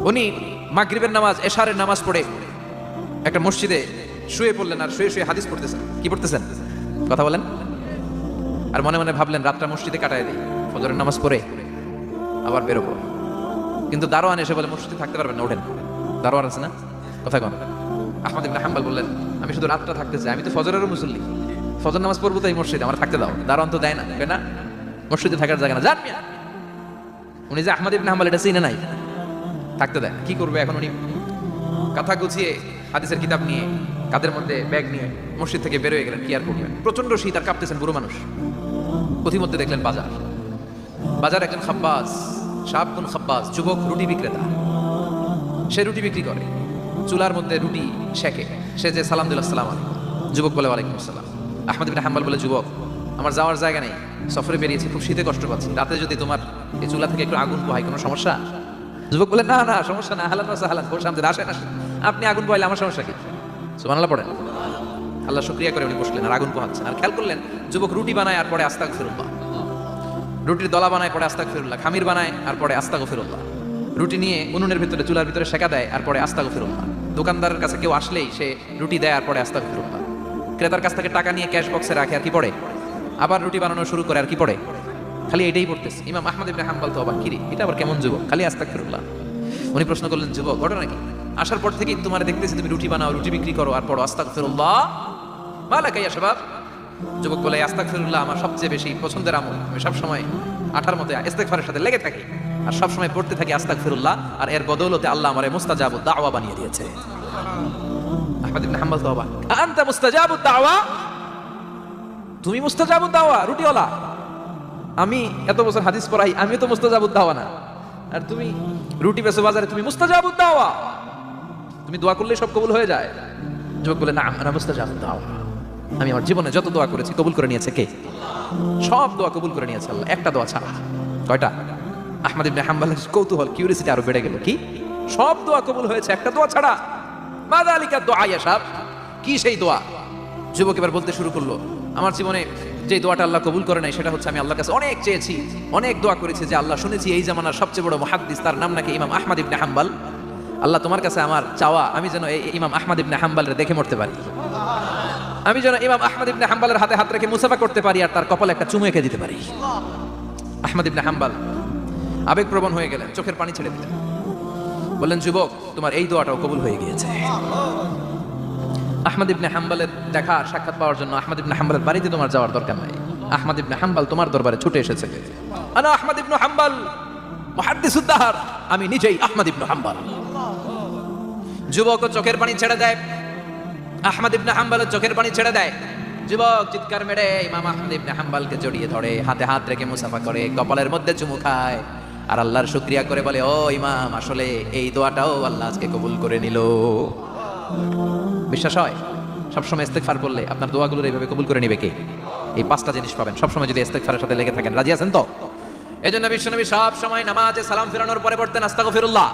উনি মাগরিবের নামাজ এশারের নামাজ পড়ে একটা মসজিদে শুয়ে পড়লেন, আর শুয়ে শুয়ে হাদিস পড়তেছেন। কি পড়তেছেন? কথা বলেন। আর মনে মনে ভাবলেন রাতটা মসজিদে কাটায় দিই, ফজরের নামাজ পড়ে আবার বেরোবো। কিন্তু দারোয়ান এসে বলে মসজিদে থাকতে পারবেন না, ওঠেন। দারোয়ান আছে না, কথা কন। আহমদ ইবনে হাম্বল বললেন আমি শুধু রাতটা থাকতে চাই, আমি তো ফজরেরও মুসল্লি, ফজর নামাজ পড়বো তো এই মসজিদে, আমার থাকতে দাও। দারোয়ান তো দেয় না, না মসজিদে থাকার জায়গা না, যান মিয়া। উনি যে আহমদ ইবনে হাম্বল এটা চিনে নাই, থাকতে দেয়। কি করবে এখন? উনি কথা গুছিয়ে হাদিসের কিতাব নিয়ে কাদের মধ্যে ব্যাগ নিয়ে মসজিদ থেকে বেরোয় গেলেন। কি আর করবেন, প্রচন্ড শীত, আর কাঁপতেছেন বুড়ো মানুষ। পথিমধ্যে দেখলেন বাজার, বাজার একজন খাব্বাজ, শাবকুন খাব্বাজ, যুবক রুটি বিক্রেতা। সে রুটি বিক্রি করে, চুলার মধ্যে রুটি শেখে। সে যে সালাম দিল আসসালামু আলাইকুম, যুবক বলে ওয়ালাইকুম আসসালাম। আহমদ ইবনে হাম্বল বলে যুবক আমার যাওয়ার জায়গা নেই, সফরে বেরিয়েছি, খুব শীতে কষ্ট পাচ্ছি, রাতে যদি তোমার এই চুলা থেকে একটু আগুন পোহাই কোনো সমস্যা? যুবক বলে না না সমস্যা না, হালান হালান বসে আমাদের আসেন আসেন, আপনি আগুন পোহাইলে আমার সমস্যা কি? সুবহানাল্লাহ পড়েন। আল্লাহ শুকরিয়া করে উনি বসলেন আর আগুন পোহাচ্ছেন। আর খেয়াল করলেন যুবক রুটি বানায় আর পরে আস্তাগফিরুল্লাহ, রুটির দলা বানায় পরে আস্তাগফিরুল্লাহ, খামির বানায় আর পরে আস্তাগফিরুল্লাহ, রুটি নিয়ে উনুনের ভিতরে চুলার ভিতরে সেকা দেয় আর পরে আস্তাগফিরুল্লাহ, দোকানদারের কাছে কেউ আসলেই সে রুটি দেয় আর পরে আস্তাগফিরুল্লাহ, ক্রেতার কাছ থেকে টাকা নিয়ে ক্যাশ বক্সে রাখে আর কি পড়ে, আবার রুটি বানানো শুরু করে আর কি পড়ে, খালি এটাই পড়তেছে। ইমাম আহমদ ইবনে হাম্বল তো অবাক, কিরে এটা আবার কেমন যুবক, খালি আস্তাগফিরুল্লাহ। উনি প্রশ্ন করলেন যুবক ঘটনা কি? আসার পর থেকেই তোমার দেখতেছি তুমি রুটি বানাও, রুটি বিক্রি করো আর পড়ো আস্তাগফিরুল্লাহ, মালাকা ইয়া শাবাব। যুবক বলে আস্তাগফিরুল্লাহ আমার সবচেয়ে বেশি পছন্দের আমল, আমি সবসময় আঠার মতো ইস্তেগফারের সাথে লেগে থাকি আর সবসময় পড়তে থাকি আস্তাগফিরুল্লাহ, আর এর বদৌলতে আল্লাহ আমারে মুস্তাজাবুদ দাওয়া বানিয়ে দিয়েছে। আহমদ ইবনে হাম্বল তো অবাক, আনতা মুস্তাজাবুদ দাওয়া, তুমি মুস্তাজাবুদ দাওয়া রুটিওয়ালা? আমি এত বছর হাদিস পড়াই, আমি তো মুস্তাজাবুদ দাওয়া না, আর তুমি রুটি বেচো বাজারে, তুমি মুস্তাজাবুদ দাওয়া, তুমি দোয়া করলে সব কবুল হয়ে যায়? যুবক বলে না আনা মুস্তাজাবুদ দাওয়া, আমি আমার জীবনে যত দোয়া করেছি কবুল করে নিয়েছে কে? সব দোয়া কবুল করে নিয়েছে আল্লাহ, একটা দোয়া ছাড়া। কয়টা? আহমদ ইবনে হাম্বলের কৌতূহল, কিউরিসিটি আরো বেড়ে গেল। কি? সব দোয়া কবুল হয়েছে একটা দোয়া ছাড়া। মা যালিকা দোয়া ইয়া শাব, কি সেই দোয়া? যুবক এবার বলতে শুরু করলো আমার জীবনে যে দোয়াটা আল্লাহ কবুল করে নাই সেটা হচ্ছে আমি আল্লাহর কাছে অনেক চেয়েছি, অনেক দোয়া করেছি যে আল্লাহ শুনেছি এই জামানার সবচেয়ে বড় মুহাদ্দিস, তার নাম নাকি ইমাম আহমদ ইবনে হাম্বল। আল্লাহ তোমার কাছে আমার চাওয়া আমি যেন এই ইমাম আহমদ ইবনে হাম্বলের দেখে মরতে পারি, আমি যেন ইমাম আহমদ ইবনে হাম্বলের হাতে হাত রেখে মুসাফা করতে পারি আর তার কপালে একটা চুমু এঁকে দিতে পারি। আহমদ ইবনে হাম্বল আবেগপ্রবণ হয়ে গেলেন, চোখের পানি ছেড়ে দিলেন, বললেন যুবক তোমার এই দোয়াটাও কবুল হয়ে গিয়েছে। আহমদ ইবনে হাম্বলের দেখা সাক্ষাৎ পাওয়ার জন্য আহমদ ইবনে হাম্বলের বাড়িতে তোমার যাওয়ার দরকার নাই, আহমদ ইবনে হাম্বল তোমার দরবারে ছুটে এসেছে। আনা আহমদ ইবনে হাম্বল মুহাদ্দিসুদ দাহর, আমি নিজেই আহমদ ইবনে হাম্বল। যুবক চোখের পানি ছেড়ে দেয়, আহমদ ইবনে হাম্বলের চোখের পানি ছেড়ে দেয়। যুবক চিৎকার মেরে ইমাম আহমদ ইবনে হাম্বলকে জড়িয়ে ধরে, হাতে হাত রেখে মুসাফা করে, কপালের মধ্যে চুমু খায় আর আল্লাহর শুকরিয়া করে বলে ও ইমাম আসলে এই দোয়াটাও আল্লাহ আজকে কবুল করে নিল। বিশ্বাস হয় সবসময় ইস্তেগফার করলে আপনার দোয়াগুলোর এইভাবে কবুল করে নিবে কে? এই পাঁচটা জিনিস পাবেন সবসময় যদি ইস্তেগফারের সাথে লেগে থাকেন। রাজি আছেন তো? এই জন্য বিশ্বনবী সব সময় নামাজে সালাম ফেরানোর পরে পড়তেন আস্তাগফিরুল্লাহ।